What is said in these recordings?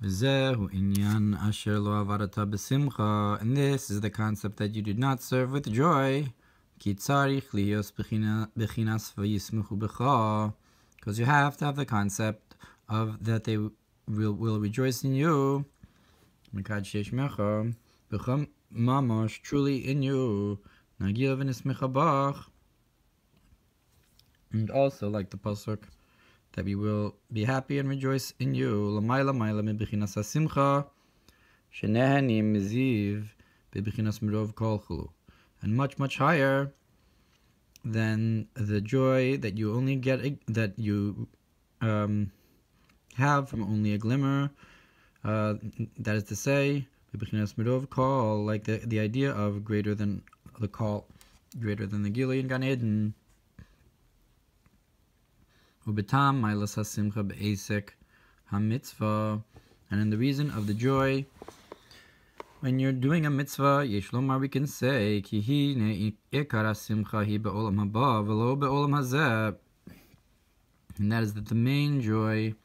V'zehu inyan asher lo avarata b'simcha, and this is the concept that you did not serve with joy. Ki tzarich liyos bechinas v'yismuchu b'cha, because you have to have the concept of that they will rejoice in you. Mikad sheishmecha b'cha mamash, truly in you. Nagil v'nismecha bach, and also like the pasuk, that we will be happy and rejoice in you. L'mayla mayla me'bechinas hasimcha, shenehanim miziv be'bechinas mrov kol chulu, and much higher than the joy that you only get, that you have from only a glimmer. That is to say, be'bechinas mrov kol, like the idea of greater than the kol, greater than the Gilui in Gan Eden. Ubetam mailas hasimcha be'esek ha-mitzvah, and in the reason of the joy when you're doing a mitzvah, yesh lomar, we can say, ki hi ne ikar hasimcha hi be'olam haba v'lo be'olam hazeh, and that is that the main joy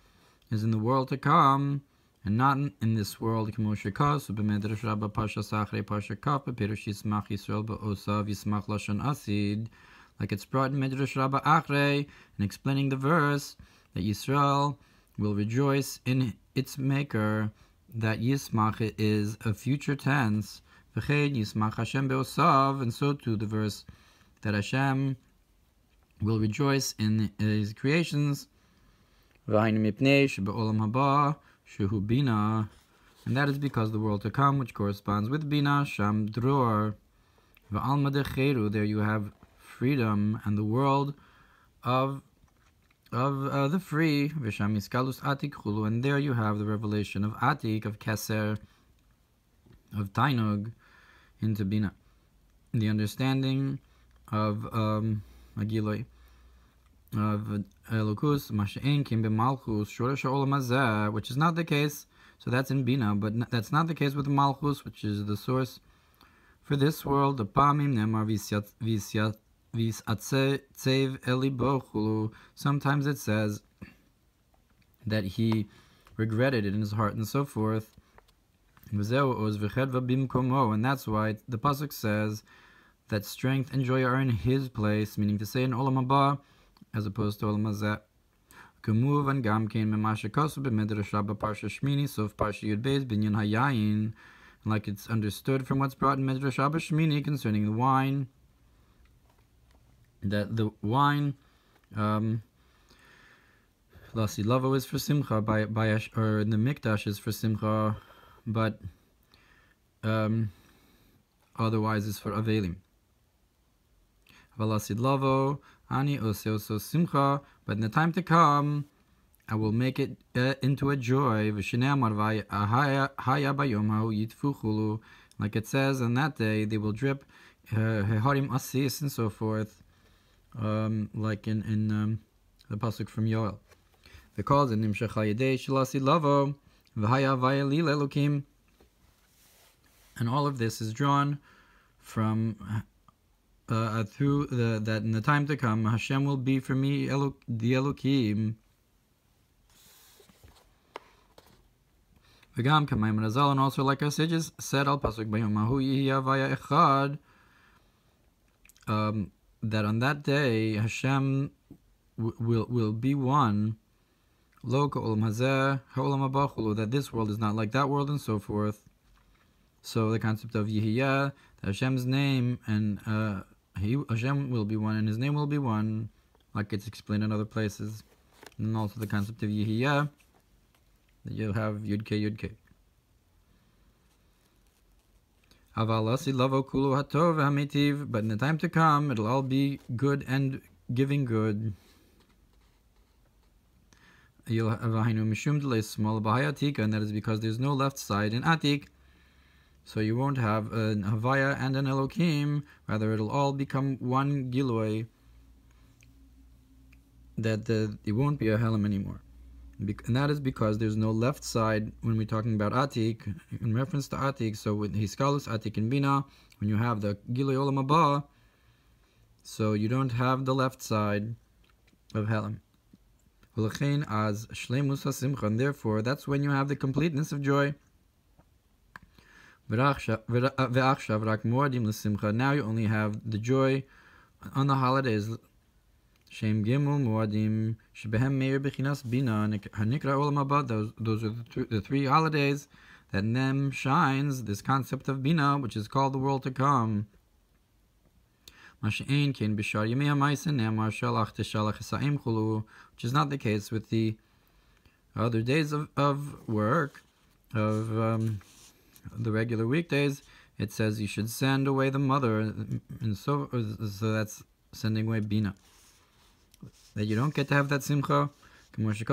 is in the world to come and not in this world. K'mo shekas u'b'medrash rabba Parshas achrei Parsha kaf be'perush yismach Yisrael ba'osav yismach lashon asid, like it's brought in Medrash Rabbah Achrei, and explaining the verse that Yisrael will rejoice in its maker, that Yismach is a future tense. V'chein Yismach Hashem be'osav, and so too the verse that Hashem will rejoice in his creations. V'hainu mipnei shebe'olam haba shehu bina, and that is because the world to come, which corresponds with bina, sham dror. V'alma decheru, there you have freedom and the world of the free. V'sham iskalus atik chulu, and there you have the revelation of atik, of keser, of tainug into bina, the understanding of agiloi, of elokus masha'en kim b'malchus shoresh ha'olam hazeh, which is not the case. So that's in bina, but that's not the case with malchus, which is the source for this world. The pamim nemar sometimes it says that he regretted it in his heart and so forth. And that's why the pasuk says that strength and joy are in his place, meaning to say in olam haba as opposed to olam hazeh. And gamkein memashe kosu b'medrash rabba Parsha Shmini sof Parsha Yud Beis binyan hayayin, like it's understood from what's brought in Medrash Rabba Shmini concerning the wine, that the wine, Lasi Lavo is for Simcha, or in the Mikdash is for Simcha, but otherwise is for Avelim. Valasi Lavo, Ani Oso Simcha, but in the time to come, I will make it into a joy. Like it says, on that day they will drip Heharim Asis and so forth, like in the pasuk from Yoel. The calls in Nimshach Hayedei Shalasi Lavo V'Haya Vayalil Elokim, and all of this is drawn from through that in the time to come Hashem will be for me the Elokim. V'gam Kamayim Razal, and also like our sages said al pasuk Bayom Mahu Yihya Vaya Echad, that on that day Hashem will be one, lo ka'olam hazeh ha'olam haba chulu, that this world is not like that world and so forth. So the concept of Yihya, that Hashem's name and Hashem will be one and his name will be one, like it's explained in other places. And also the concept of Yihya, that you'll have Yud K. Avalasi lavo kulu hatov hamitiv, but in the time to come it'll all be good and giving good. You'll have ahinu mishum delay small bahayatika, and that is because there's no left side in atik, so you won't have an havaya and an elokim. Rather, it'll all become one giloi. That it won't be a helam anymore. And that is because there's no left side when we're talking about Atik, in reference to Atik. So with Hiskalus, Atik, and Bina, when you have the Gilui Olam Haba, so you don't have the left side of Helam. Ulechein az shleimus hasimcha, and therefore that's when you have the completeness of joy. Ve'achshav rak moadim l'simcha. Now you only have the joy on the holidays. Shem gimel moadim shebehem meir bechinas bina hanikra olam haba. Those are the three holidays that in them shines this concept of bina, which is called the world to come. Which is not the case with the other days of work, of the regular weekdays. It says you should send away the mother, and so that's sending away bina. That you don't get to have that simcha. And like it's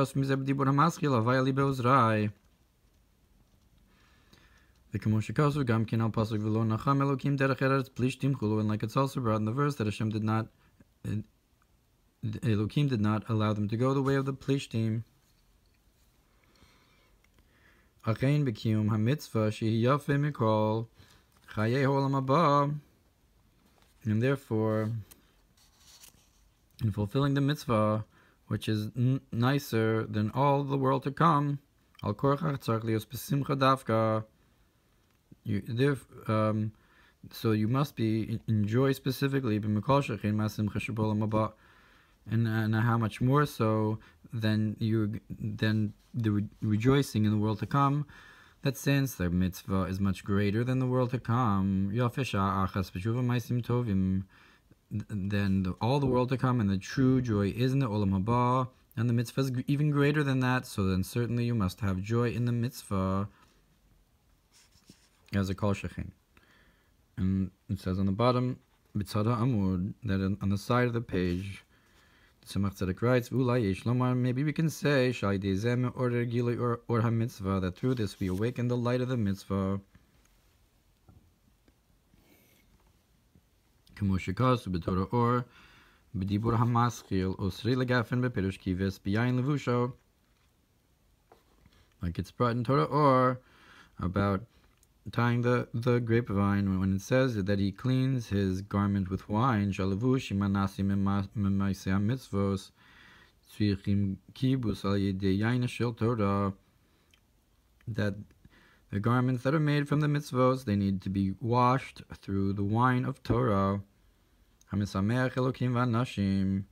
also brought in the verse that Hashem Elohim did not allow them to go the way of the Plishtim. And therefore, in fulfilling the mitzvah, which is nicer than all the world to come, so you must be enjoy specifically, and how much more so than the rejoicing in the world to come. That since the mitzvah is much greater than the world to come, then all the world to come and the true joy is in the olam haba, and the mitzvah is even greater than that. So then certainly you must have joy in the mitzvah as a kol shechin. And it says on the bottom, b'tzada amud, that on the side of the page, Tzedek writes, maybe we can say, that through this we awaken the light of the mitzvah. Ohr Dibur hamaschil osri legafen bepirush kives biyayin levusho. Like it's brought in Torah Ohr about tying the grapevine, when it says that he cleans his garment with wine, shalavush imanasi memaisei mitzvos tzrichim kibus al yedei yayin shel Torah, that the garments that are made from the mitzvos, they need to be washed through the wine of Torah. Hamisameach Elokim v'anashim,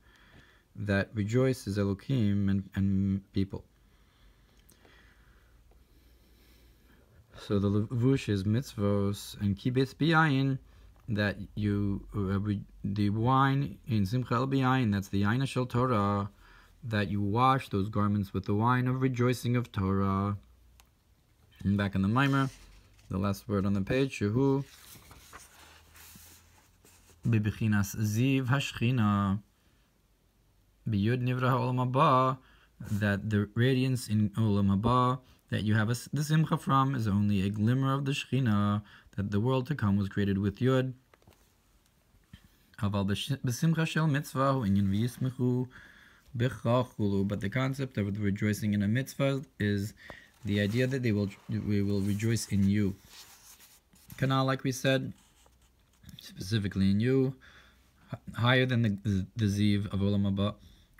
that rejoices Elokim and people. So the levush is mitzvos, and kibetz biyayin, that you the wine in simcha el biyayin, that's the yayin shel Torah, that you wash those garments with the wine of rejoicing of Torah. And back in the Mamer, the last word on the page, Shuhu bibichinas ziv hashchina biyud nivra ha'olam haba, that the radiance in olam haba that you have the simcha from is only a glimmer of the Shechina, that the world to come was created with Yud. But the concept of rejoicing in a mitzvah is the idea that we will rejoice in you. Kanal, like we said, specifically in you, higher than the ziv of olam haba.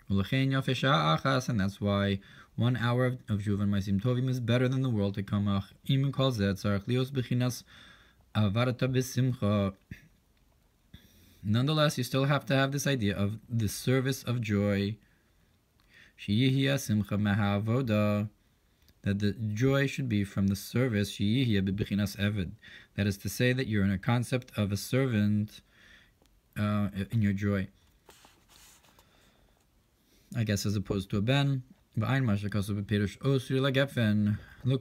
And that's why 1 hour of Juvan Maisim Tovim is better than the world to come. Nonetheless, you still have to have this idea of the service of joy. That the joy should be from the service. That is to say, that you're in a concept of a servant in your joy, I guess, as opposed to a ben. Look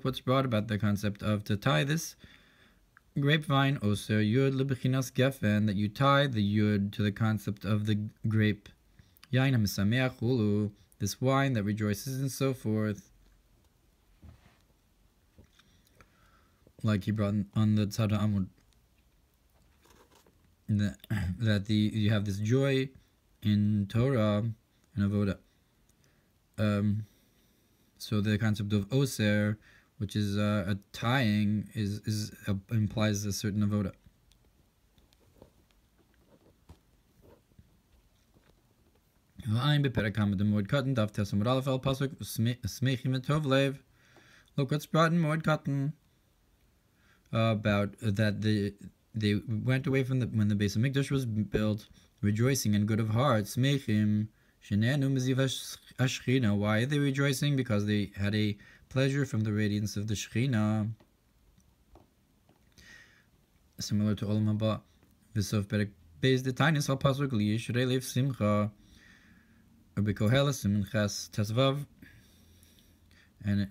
what's brought about the concept of to tie this grapevine, oser yud lebechinas gefen, that you tie the yud to the concept of the grape. Yain hamisameach hulu, this wine that rejoices, and so forth. Like he brought on the tzada amud, that you have this joy in Torah and avoda. So the concept of oser, which is a tying, implies a certain avoda. Look what's brought in Moed Katan about that they went away from when the base of Mikdash was built, rejoicing and good of heart. Smechim shenenu meziv hashchina. Why are they rejoicing? Because they had a pleasure from the radiance of the Shechina. Similar to Olam Haba. V'sof perek beis the tiniest al pasuk li yishrei lev simcha u'bekoheles simchas Tezaveh and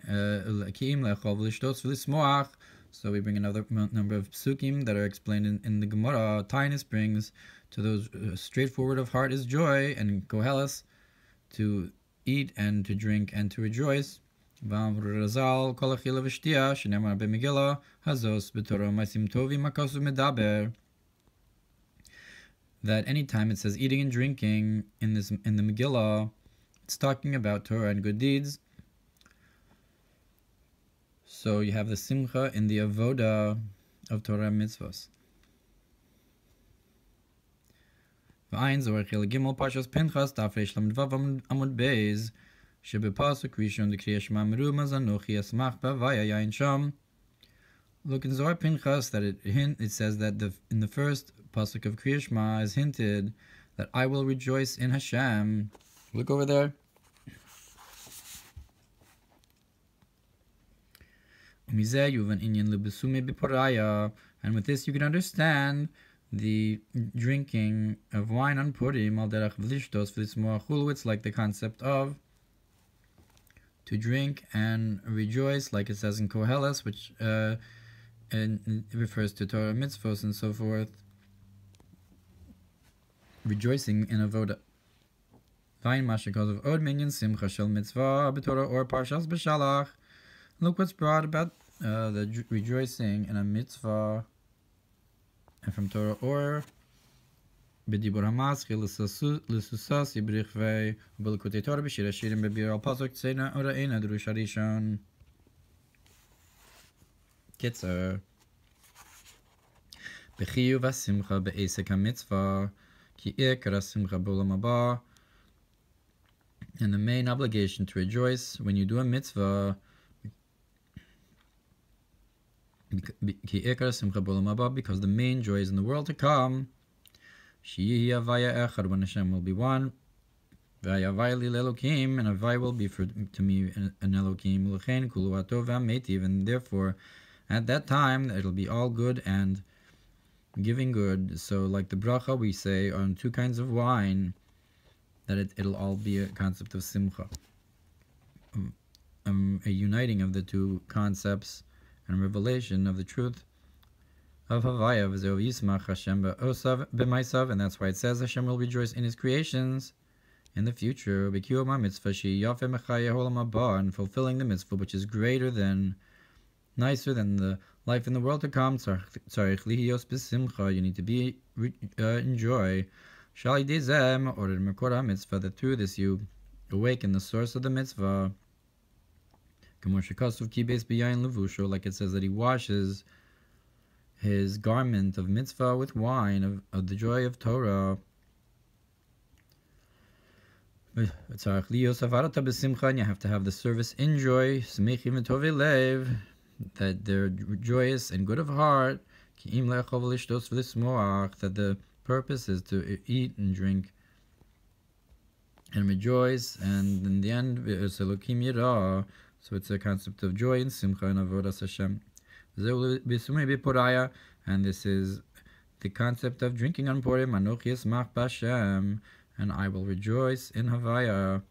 kiim lechol v'lishtos v'lismoach. So we bring another number of psukim that are explained in the Gemara. Tainus brings to those straightforward of heart is joy, and koheles to eat and to drink and to rejoice. That any time it says eating and drinking in the Megillah, it's talking about Torah and good deeds. So you have the simcha in the avoda of Torah mitzvahs. V'ayin Zohar Chilek Gimel Parshas Pinchas Daf Reish Lamed Vav Amud Beis Shebepasuk Rishon D'Kriyas Shema Meru Mazanochi Asmach B'Havaya Yain Sham. Look in Zohar Pinchas that it says that in the first pasuk of Kriyas Shema is hinted that I will rejoice in Hashem. Look over there. And with this you can understand the drinking of wine on Purim. It's like the concept of to drink and rejoice, like it says in Koheles, which and it refers to Torah mitzvos and so forth. Rejoicing in avoda. Vayin mashikos of od minyan simcha shel mitzvah b'Torah or Parshas b'Shalach. Look what's brought about the rejoicing in a mitzvah and from Torah or Dibur Hamaschil l'susas yibrichvei u'b'likutei Torah b'shir hashirim b'bir al pasuk tzena ora'ena drush harishon. Kitzer b'chiyuv ha'simcha b'esek ha'mitzvah ki ikar ha'simcha b'olam haba. And the main obligation to rejoice when you do a mitzvah because the main joy is in the world to come. When Hashem will be one, and Havai will be to me an Elokim, and therefore at that time it'll be all good and giving good. So like the bracha we say on two kinds of wine, that it'll all be a concept of simcha, a uniting of the two concepts and revelation of the truth of Havaya, Yismach Hashem b'maisav, and that's why it says Hashem will rejoice in His creations in the future. And fulfilling the mitzvah, which is greater than, nicer than the life in the world to come. You need to be in joy. That through this you awaken the source of the mitzvah. Like it says that he washes his garment of mitzvah with wine of the joy of Torah. And you have to have the service in joy, that they're joyous and good of heart, that the purpose is to eat and drink and rejoice, and in the end so it's a concept of joy and simcha and avodas Hashem. And this is the concept of drinking on Purim, and I will rejoice in Havaya.